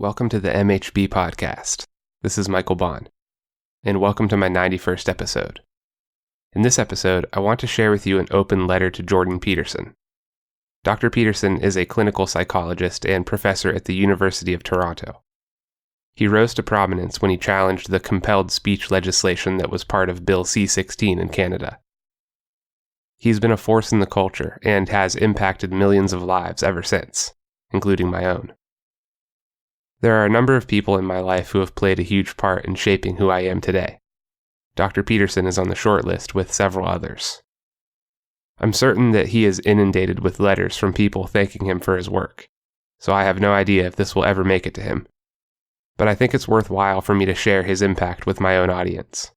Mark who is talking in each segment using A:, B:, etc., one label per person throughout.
A: Welcome to the MHB podcast. This is Michael Bond, and welcome to my 91st episode. In this episode, I want to share with you an open letter to Jordan Peterson. Dr. Peterson is a clinical psychologist and professor at the University of Toronto. He rose to prominence when he challenged the compelled speech legislation that was part of Bill C-16 in Canada. He's been a force in the culture and has impacted millions of lives ever since, including my own. There are a number of people in my life who have played a huge part in shaping who I am today. Dr. Peterson is on the short list with several others. I'm certain that he is inundated with letters from people thanking him for his work, so I have no idea if this will ever make it to him. But I think it's worthwhile for me to share his impact with my own audience.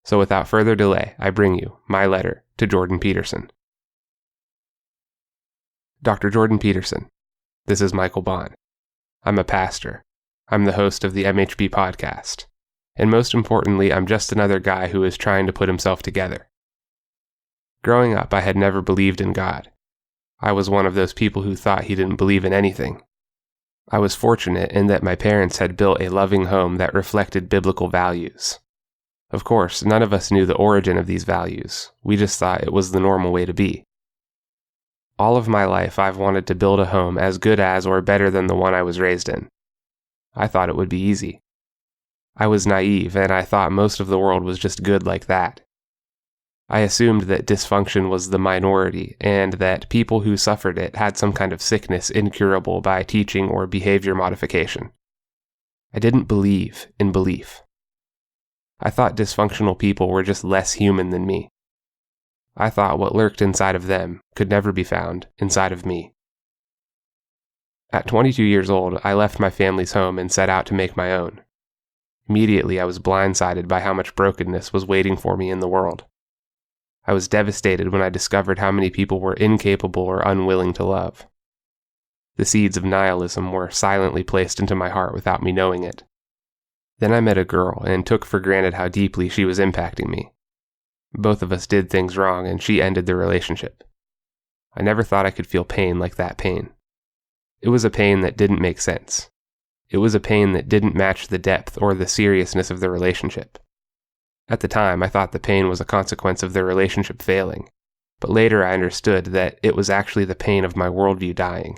A: So without further delay, I bring you my letter to Jordan Peterson. Dr. Jordan Peterson, this is Michael Bond. I'm a pastor. I'm the host of the MHB podcast. And most importantly, I'm just another guy who is trying to put himself together. Growing up, I had never believed in God. I was one of those people who thought he didn't believe in anything. I was fortunate in that my parents had built a loving home that reflected biblical values. Of course, none of us knew the origin of these values. We just thought it was the normal way to be. All of my life, I've wanted to build a home as good as or better than the one I was raised in. I thought it would be easy. I was naive, and I thought most of the world was just good like that. I assumed that dysfunction was the minority, and that people who suffered it had some kind of sickness incurable by teaching or behavior modification. I didn't believe in belief. I thought dysfunctional people were just less human than me. I thought what lurked inside of them could never be found inside of me. At 22 years old, I left my family's home and set out to make my own. Immediately, I was blindsided by how much brokenness was waiting for me in the world. I was devastated when I discovered how many people were incapable or unwilling to love. The seeds of nihilism were silently placed into my heart without me knowing it. Then I met a girl and took for granted how deeply she was impacting me. Both of us did things wrong, and she ended the relationship. I never thought I could feel pain like that pain. It was a pain that didn't make sense. It was a pain that didn't match the depth or the seriousness of the relationship. At the time, I thought the pain was a consequence of the relationship failing, but later I understood that it was actually the pain of my worldview dying.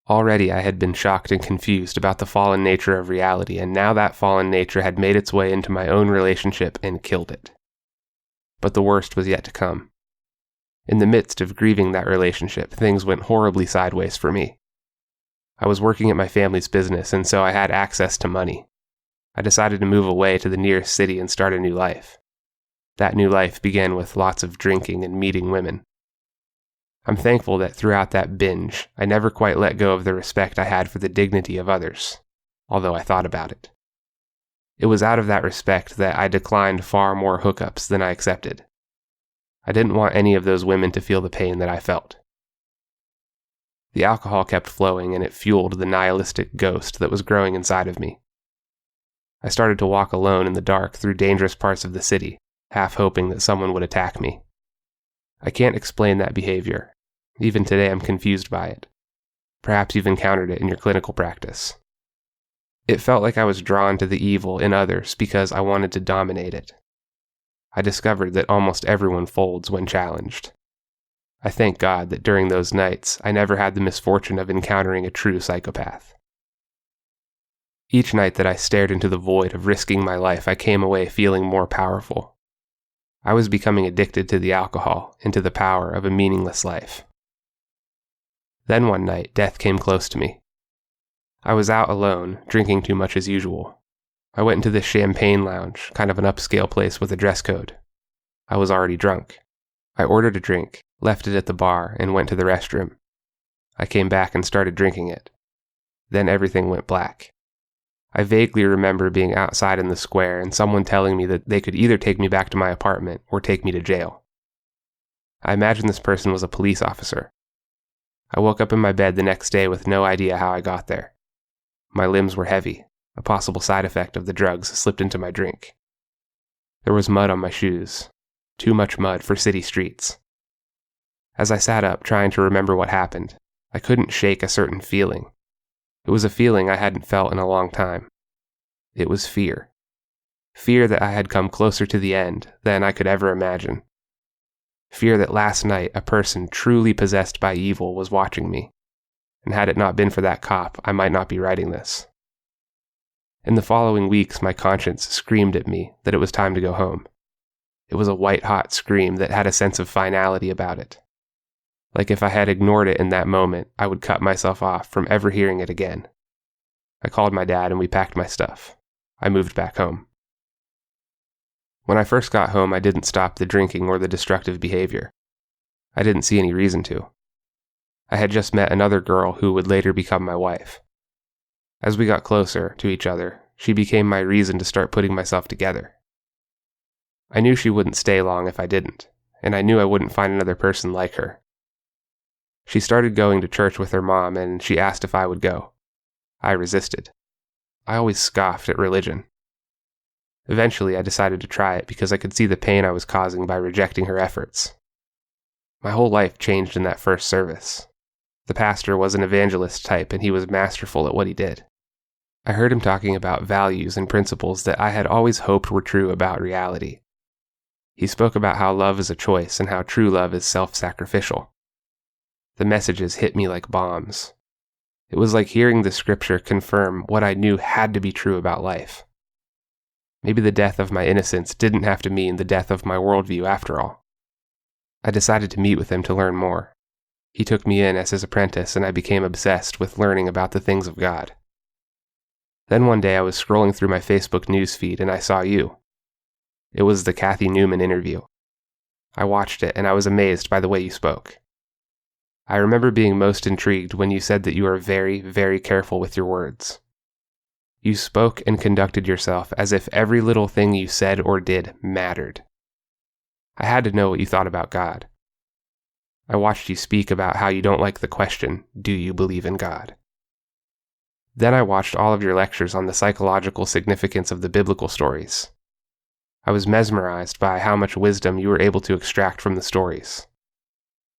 A: Already I had been shocked and confused about the fallen nature of reality, and now that fallen nature had made its way into my own relationship and killed it. But the worst was yet to come. In the midst of grieving that relationship, things went horribly sideways for me. I was working at my family's business, and so I had access to money. I decided to move away to the nearest city and start a new life. That new life began with lots of drinking and meeting women. I'm thankful that throughout that binge, I never quite let go of the respect I had for the dignity of others, although I thought about it. It was out of that respect that I declined far more hookups than I accepted. I didn't want any of those women to feel the pain that I felt. The alcohol kept flowing, and it fueled the nihilistic ghost that was growing inside of me. I started to walk alone in the dark through dangerous parts of the city, half hoping that someone would attack me. I can't explain that behavior. Even today I'm confused by it. Perhaps you've encountered it in your clinical practice. It felt like I was drawn to the evil in others because I wanted to dominate it. I discovered that almost everyone folds when challenged. I thank God that during those nights, I never had the misfortune of encountering a true psychopath. Each night that I stared into the void of risking my life, I came away feeling more powerful. I was becoming addicted to the alcohol and to the power of a meaningless life. Then one night, death came close to me. I was out alone, drinking too much as usual. I went into this champagne lounge, kind of an upscale place with a dress code. I was already drunk. I ordered a drink, left it at the bar, and went to the restroom. I came back and started drinking it. Then everything went black. I vaguely remember being outside in the square and someone telling me that they could either take me back to my apartment or take me to jail. I imagine this person was a police officer. I woke up in my bed the next day with no idea how I got there. My limbs were heavy. A possible side effect of the drugs slipped into my drink. There was mud on my shoes. Too much mud for city streets. As I sat up trying to remember what happened, I couldn't shake a certain feeling. It was a feeling I hadn't felt in a long time. It was fear. Fear that I had come closer to the end than I could ever imagine. Fear that last night a person truly possessed by evil was watching me, and had it not been for that cop, I might not be writing this. In the following weeks, my conscience screamed at me that it was time to go home. It was a white-hot scream that had a sense of finality about it. Like if I had ignored it in that moment, I would cut myself off from ever hearing it again. I called my dad and we packed my stuff. I moved back home. When I first got home, I didn't stop the drinking or the destructive behavior. I didn't see any reason to. I had just met another girl who would later become my wife. As we got closer to each other, she became my reason to start putting myself together. I knew she wouldn't stay long if I didn't, and I knew I wouldn't find another person like her. She started going to church with her mom, and she asked if I would go. I resisted. I always scoffed at religion. Eventually, I decided to try it because I could see the pain I was causing by rejecting her efforts. My whole life changed in that first service. The pastor was an evangelist type, and he was masterful at what he did. I heard him talking about values and principles that I had always hoped were true about reality. He spoke about how love is a choice and how true love is self-sacrificial. The messages hit me like bombs. It was like hearing the scripture confirm what I knew had to be true about life. Maybe the death of my innocence didn't have to mean the death of my worldview after all. I decided to meet with him to learn more. He took me in as his apprentice, and I became obsessed with learning about the things of God. Then one day I was scrolling through my Facebook newsfeed and I saw you. It was the Kathy Newman interview. I watched it and I was amazed by the way you spoke. I remember being most intrigued when you said that you are very, very careful with your words. You spoke and conducted yourself as if every little thing you said or did mattered. I had to know what you thought about God. I watched you speak about how you don't like the question, do you believe in God? Then I watched all of your lectures on the psychological significance of the biblical stories. I was mesmerized by how much wisdom you were able to extract from the stories.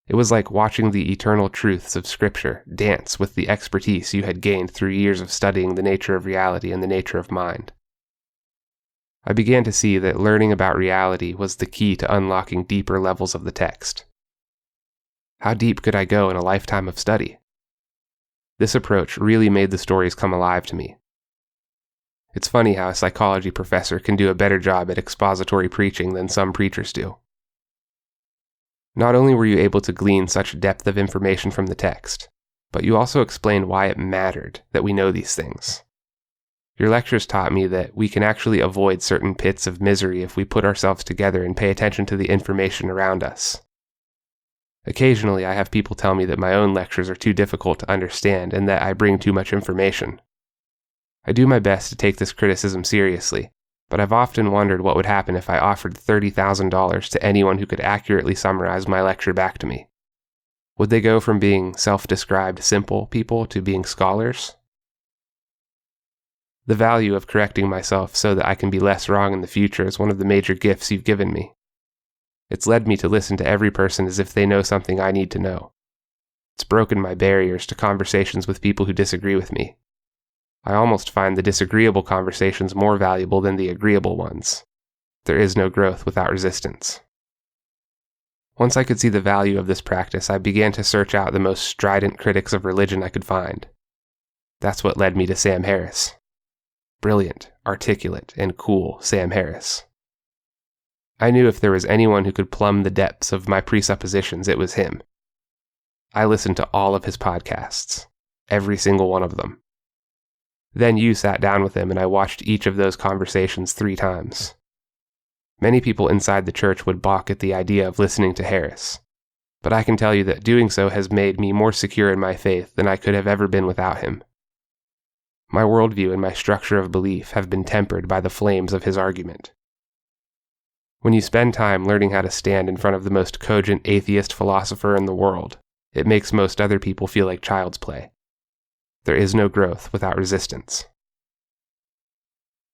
A: It was like watching the eternal truths of Scripture dance with the expertise you had gained through years of studying the nature of reality and the nature of mind. I began to see that learning about reality was the key to unlocking deeper levels of the text. How deep could I go in a lifetime of study? This approach really made the stories come alive to me. It's funny how a psychology professor can do a better job at expository preaching than some preachers do. Not only were you able to glean such depth of information from the text, but you also explained why it mattered that we know these things. Your lectures taught me that we can actually avoid certain pits of misery if we put ourselves together and pay attention to the information around us. Occasionally, I have people tell me that my own lectures are too difficult to understand and that I bring too much information. I do my best to take this criticism seriously, but I've often wondered what would happen if I offered $30,000 to anyone who could accurately summarize my lecture back to me. Would they go from being self-described simple people to being scholars? The value of correcting myself so that I can be less wrong in the future is one of the major gifts you've given me. It's led me to listen to every person as if they know something I need to know. It's broken my barriers to conversations with people who disagree with me. I almost find the disagreeable conversations more valuable than the agreeable ones. There is no growth without resistance. Once I could see the value of this practice, I began to search out the most strident critics of religion I could find. That's what led me to Sam Harris. Brilliant, articulate, and cool Sam Harris. I knew if there was anyone who could plumb the depths of my presuppositions, it was him. I listened to all of his podcasts, every single one of them. Then you sat down with him and I watched each of those conversations 3 times. Many people inside the church would balk at the idea of listening to Harris, but I can tell you that doing so has made me more secure in my faith than I could have ever been without him. My worldview and my structure of belief have been tempered by the flames of his argument. When you spend time learning how to stand in front of the most cogent atheist philosopher in the world, it makes most other people feel like child's play. There is no growth without resistance.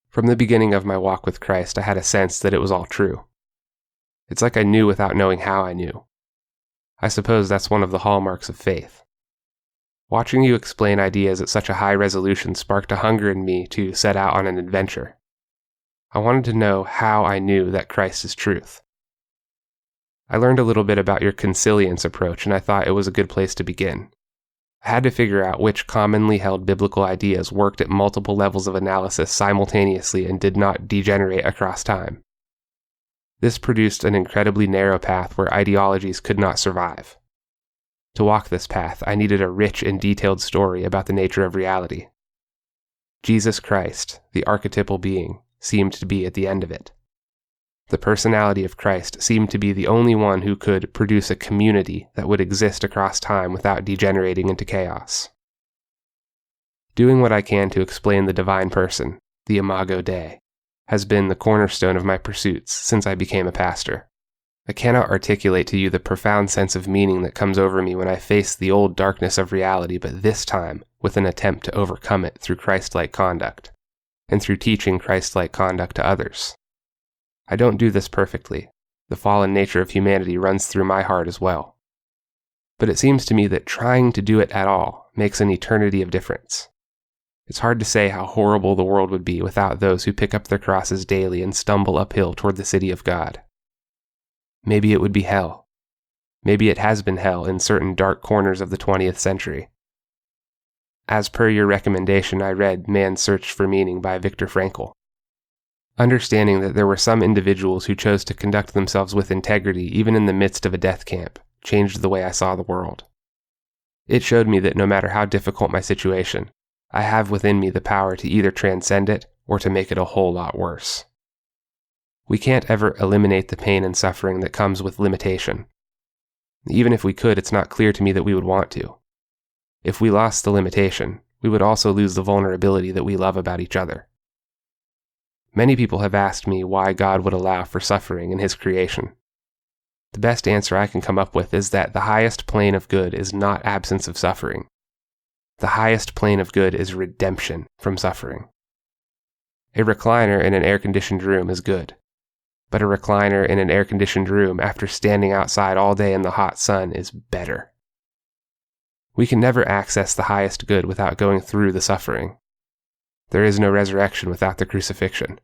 A: From the beginning of my walk with Christ, I had a sense that it was all true. It's like I knew without knowing how I knew. I suppose that's one of the hallmarks of faith. Watching you explain ideas at such a high resolution sparked a hunger in me to set out on an adventure. I wanted to know how I knew that Christ is truth. I learned a little bit about your consilience approach, and I thought it was a good place to begin. I had to figure out which commonly held biblical ideas worked at multiple levels of analysis simultaneously and did not degenerate across time. This produced an incredibly narrow path where ideologies could not survive. To walk this path, I needed a rich and detailed story about the nature of reality. Jesus Christ, the archetypal being, seemed to be at the end of it. The personality of Christ seemed to be the only one who could produce a community that would exist across time without degenerating into chaos. Doing what I can to explain the divine person, the Imago Dei, has been the cornerstone of my pursuits since I became a pastor. I cannot articulate to you the profound sense of meaning that comes over me when I face the old darkness of reality, but this time with an attempt to overcome it through Christ-like conduct, and through teaching Christ-like conduct to others. I don't do this perfectly. The fallen nature of humanity runs through my heart as well. But it seems to me that trying to do it at all makes an eternity of difference. It's hard to say how horrible the world would be without those who pick up their crosses daily and stumble uphill toward the city of God. Maybe it would be hell. Maybe it has been hell in certain dark corners of the 20th century. As per your recommendation, I read Man's Search for Meaning by Viktor Frankl. Understanding that there were some individuals who chose to conduct themselves with integrity even in the midst of a death camp changed the way I saw the world. It showed me that no matter how difficult my situation, I have within me the power to either transcend it or to make it a whole lot worse. We can't ever eliminate the pain and suffering that comes with limitation. Even if we could, it's not clear to me that we would want to. If we lost the limitation, we would also lose the vulnerability that we love about each other. Many people have asked me why God would allow for suffering in His creation. The best answer I can come up with is that the highest plane of good is not absence of suffering. The highest plane of good is redemption from suffering. A recliner in an air-conditioned room is good, but a recliner in an air-conditioned room after standing outside all day in the hot sun is better. We can never access the highest good without going through the suffering. There is no resurrection without the crucifixion.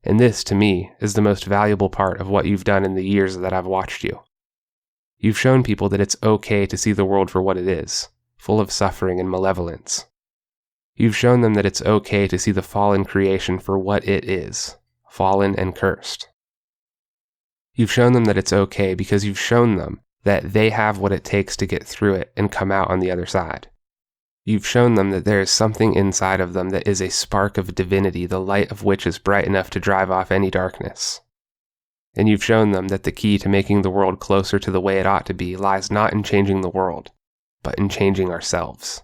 A: And this, to me, is the most valuable part of what you've done in the years that I've watched you. You've shown people that it's okay to see the world for what it is, full of suffering and malevolence. You've shown them that it's okay to see the fallen creation for what it is, fallen and cursed. You've shown them that it's okay because you've shown them that they have what it takes to get through it and come out on the other side. You've shown them that there is something inside of them that is a spark of divinity, the light of which is bright enough to drive off any darkness. And you've shown them that the key to making the world closer to the way it ought to be lies not in changing the world, but in changing ourselves.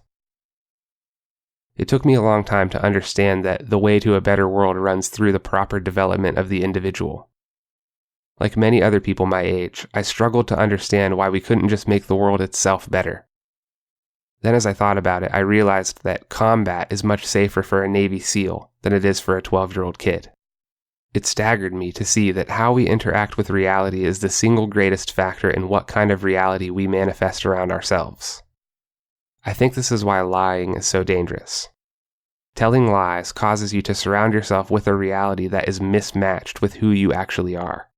A: It took me a long time to understand that the way to a better world runs through the proper development of the individual. Like many other people my age, I struggled to understand why we couldn't just make the world itself better. Then as I thought about it, I realized that combat is much safer for a Navy SEAL than it is for a 12-year-old kid. It staggered me to see that how we interact with reality is the single greatest factor in what kind of reality we manifest around ourselves. I think this is why lying is so dangerous. Telling lies causes you to surround yourself with a reality that is mismatched with who you actually are.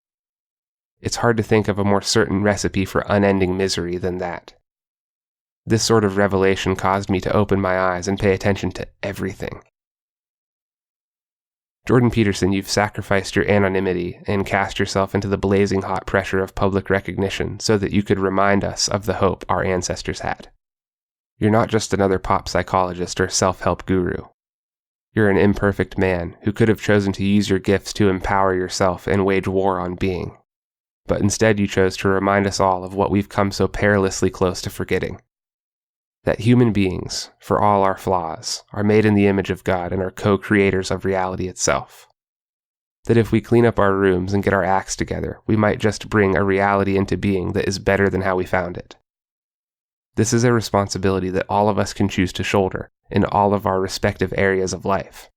A: It's hard to think of a more certain recipe for unending misery than that. This sort of revelation caused me to open my eyes and pay attention to everything. Jordan Peterson, you've sacrificed your anonymity and cast yourself into the blazing hot pressure of public recognition so that you could remind us of the hope our ancestors had. You're not just another pop psychologist or self-help guru. You're an imperfect man who could have chosen to use your gifts to empower yourself and wage war on being. But instead you chose to remind us all of what we've come so perilously close to forgetting. That human beings, for all our flaws, are made in the image of God and are co-creators of reality itself. That if we clean up our rooms and get our acts together, we might just bring a reality into being that is better than how we found it. This is a responsibility that all of us can choose to shoulder in all of our respective areas of life.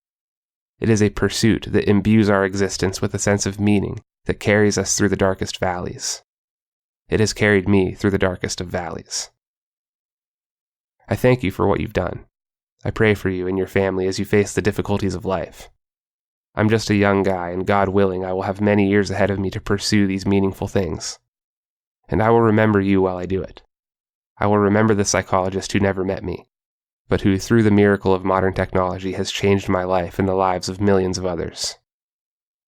A: It is a pursuit that imbues our existence with a sense of meaning that carries us through the darkest valleys. It has carried me through the darkest of valleys. I thank you for what you've done. I pray for you and your family as you face the difficulties of life. I'm just a young guy, and God willing, I will have many years ahead of me to pursue these meaningful things. And I will remember you while I do it. I will remember the psychologist who never met me, but who, through the miracle of modern technology, has changed my life and the lives of millions of others.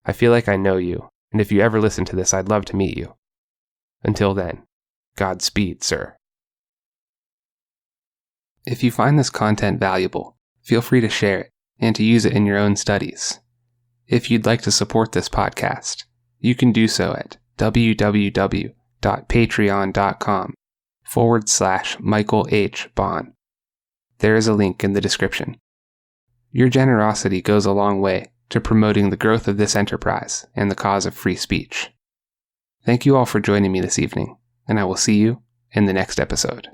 A: I feel like I know you, and if you ever listen to this, I'd love to meet you. Until then, Godspeed, sir. If you find this content valuable, feel free to share it and to use it in your own studies. If you'd like to support this podcast, you can do so at www.patreon.com/Michael H. Bond. There is a link in the description. Your generosity goes a long way to promoting the growth of this enterprise and the cause of free speech. Thank you all for joining me this evening, and I will see you in the next episode.